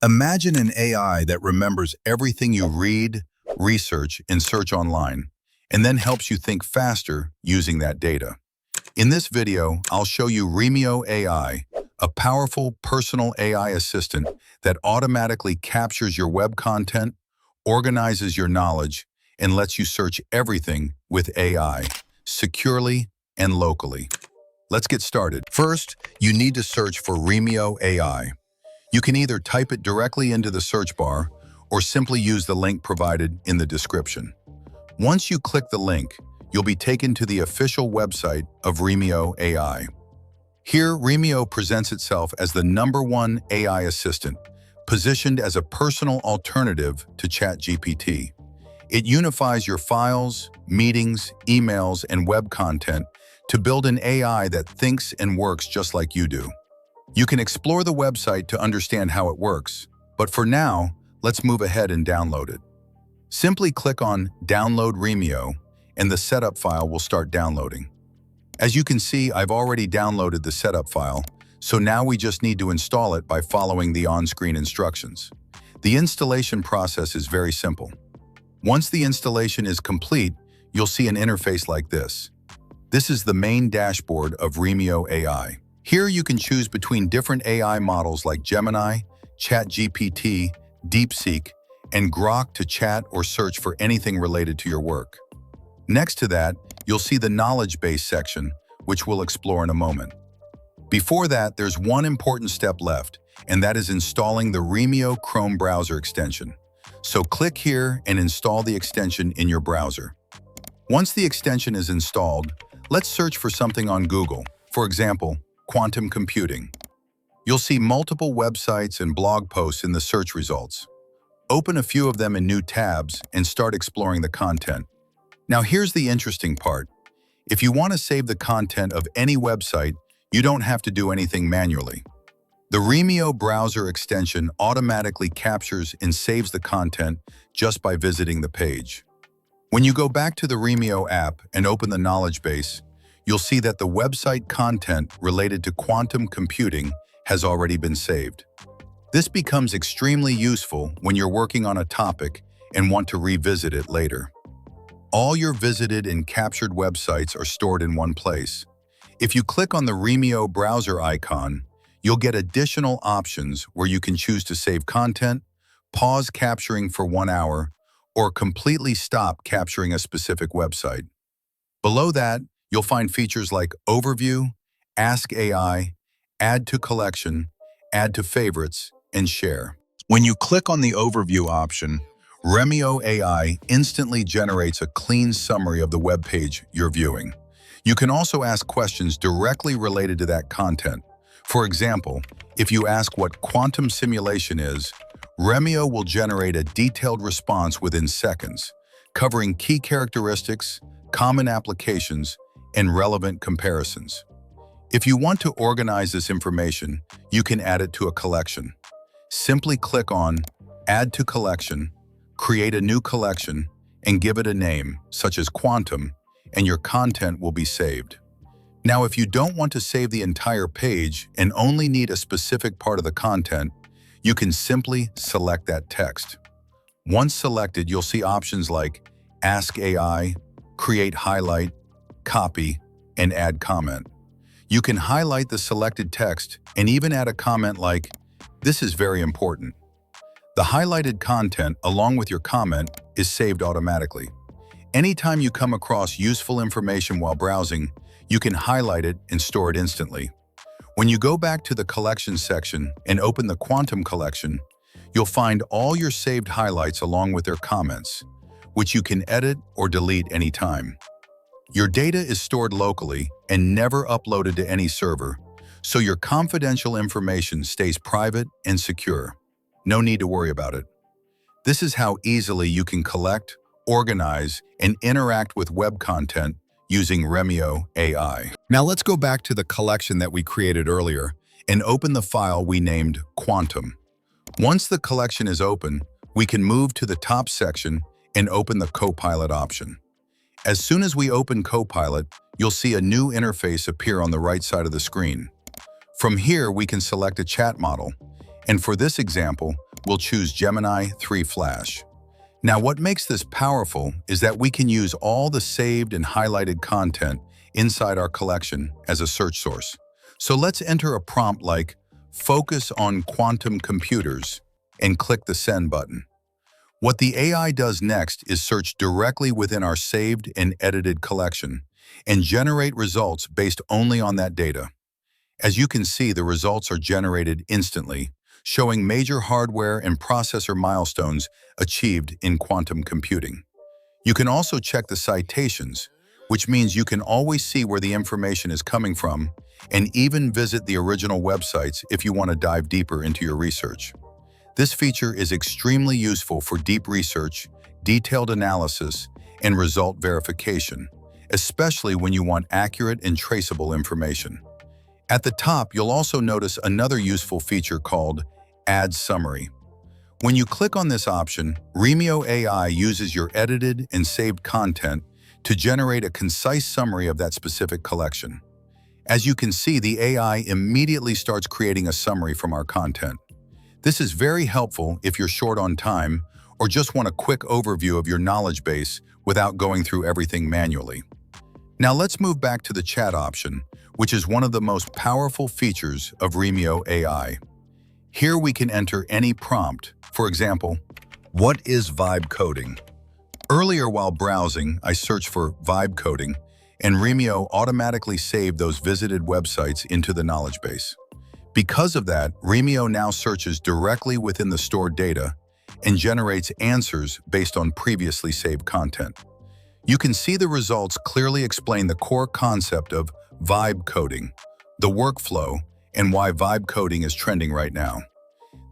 Imagine an AI that remembers everything you read, research, and search online, and then helps you think faster using that data. In this video, I'll show you Remio AI, a powerful personal AI assistant that automatically captures your web content, organizes your knowledge, and lets you search everything with AI, securely and locally. Let's get started. First, you need to search for Remio AI. You can either type it directly into the search bar or simply use the link provided in the description. Once you click the link, you'll be taken to the official website of Remio AI. Here, Remio presents itself as the #1 AI assistant, positioned as a personal alternative to ChatGPT. It unifies your files, meetings, emails, and web content to build an AI that thinks and works just like you do. You can explore the website to understand how it works, but for now, let's move ahead and download it. Simply click on Download Remio, and the setup file will start downloading. As you can see, I've already downloaded the setup file, so now we just need to install it by following the on-screen instructions. The installation process is very simple. Once the installation is complete, you'll see an interface like this. This is the main dashboard of Remio AI. Here you can choose between different AI models like Gemini, ChatGPT, DeepSeek, and Grok to chat or search for anything related to your work. Next to that, you'll see the knowledge base section, which we'll explore in a moment. Before that, there's one important step left, and that is installing the Remio Chrome browser extension. So click here and install the extension in your browser. Once the extension is installed, let's search for something on Google. For example, quantum computing. You'll see multiple websites and blog posts in the search results. Open a few of them in new tabs and start exploring the content. Now here's the interesting part. If you want to save the content of any website, you don't have to do anything manually. The Remio browser extension automatically captures and saves the content just by visiting the page. When you go back to the Remio app and open the knowledge base, you'll see that the website content related to quantum computing has already been saved. This becomes extremely useful when you're working on a topic and want to revisit it later. All your visited and captured websites are stored in one place. If you click on the Remio browser icon, you'll get additional options where you can choose to save content, pause capturing for 1 hour, or completely stop capturing a specific website. Below that, you'll find features like Overview, Ask AI, Add to Collection, Add to Favorites, and Share. When you click on the Overview option, Remio AI instantly generates a clean summary of the web page you're viewing. You can also ask questions directly related to that content. For example, if you ask what quantum simulation is, Remio will generate a detailed response within seconds, covering key characteristics, common applications, and relevant comparisons. If you want to organize this information, you can add it to a collection. Simply click on Add to Collection, create a new collection, and give it a name, such as Quantum, and your content will be saved. Now, if you don't want to save the entire page and only need a specific part of the content, you can simply select that text. Once selected, you'll see options like Ask AI, Create Highlight, Copy, and Add Comment. You can highlight the selected text and even add a comment like, "This is very important." The highlighted content, along with your comment, is saved automatically. Anytime you come across useful information while browsing, you can highlight it and store it instantly. When you go back to the Collections section and open the Quantum collection, you'll find all your saved highlights along with their comments, which you can edit or delete anytime. Your data is stored locally and never uploaded to any server, so your confidential information stays private and secure. No need to worry about it. This is how easily you can collect, organize, and interact with web content using Remio AI. Now let's go back to the collection that we created earlier and open the file we named Quantum. Once the collection is open, we can move to the top section and open the Copilot option. As soon as we open Copilot, you'll see a new interface appear on the right side of the screen. From here, we can select a chat model. And for this example, we'll choose Gemini 3 Flash. Now, what makes this powerful is that we can use all the saved and highlighted content inside our collection as a search source. So let's enter a prompt like "Focus on quantum computers" and click the Send button. What the AI does next is search directly within our saved and edited collection and generate results based only on that data. As you can see, the results are generated instantly, showing major hardware and processor milestones achieved in quantum computing. You can also check the citations, which means you can always see where the information is coming from and even visit the original websites if you want to dive deeper into your research. This feature is extremely useful for deep research, detailed analysis, and result verification, especially when you want accurate and traceable information. At the top, you'll also notice another useful feature called Add Summary. When you click on this option, Remio AI uses your edited and saved content to generate a concise summary of that specific collection. As you can see, the AI immediately starts creating a summary from our content. This is very helpful if you're short on time or just want a quick overview of your knowledge base without going through everything manually. Now let's move back to the chat option, which is one of the most powerful features of Remio AI. Here we can enter any prompt. For example, what is vibe coding? Earlier while browsing, I searched for vibe coding, and Remio automatically saved those visited websites into the knowledge base. Because of that, Remio now searches directly within the stored data and generates answers based on previously saved content. You can see the results clearly explain the core concept of vibe coding, the workflow, and why vibe coding is trending right now.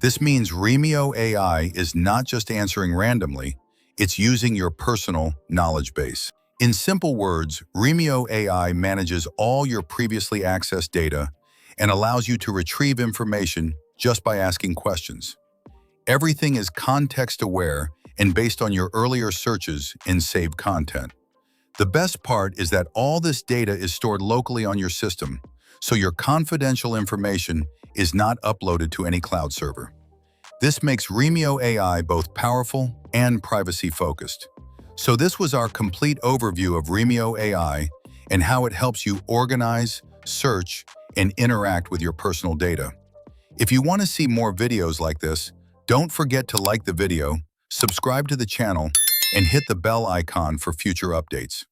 This means Remio AI is not just answering randomly, it's using your personal knowledge base. In simple words, Remio AI manages all your previously accessed data and allows you to retrieve information just by asking questions. Everything is context-aware and based on your earlier searches and saved content. The best part is that all this data is stored locally on your system, so your confidential information is not uploaded to any cloud server. This makes Remio AI both powerful and privacy-focused. So this was our complete overview of Remio AI and how it helps you organize, search, and interact with your personal data. If you want to see more videos like this, don't forget to like the video, subscribe to the channel, and hit the bell icon for future updates.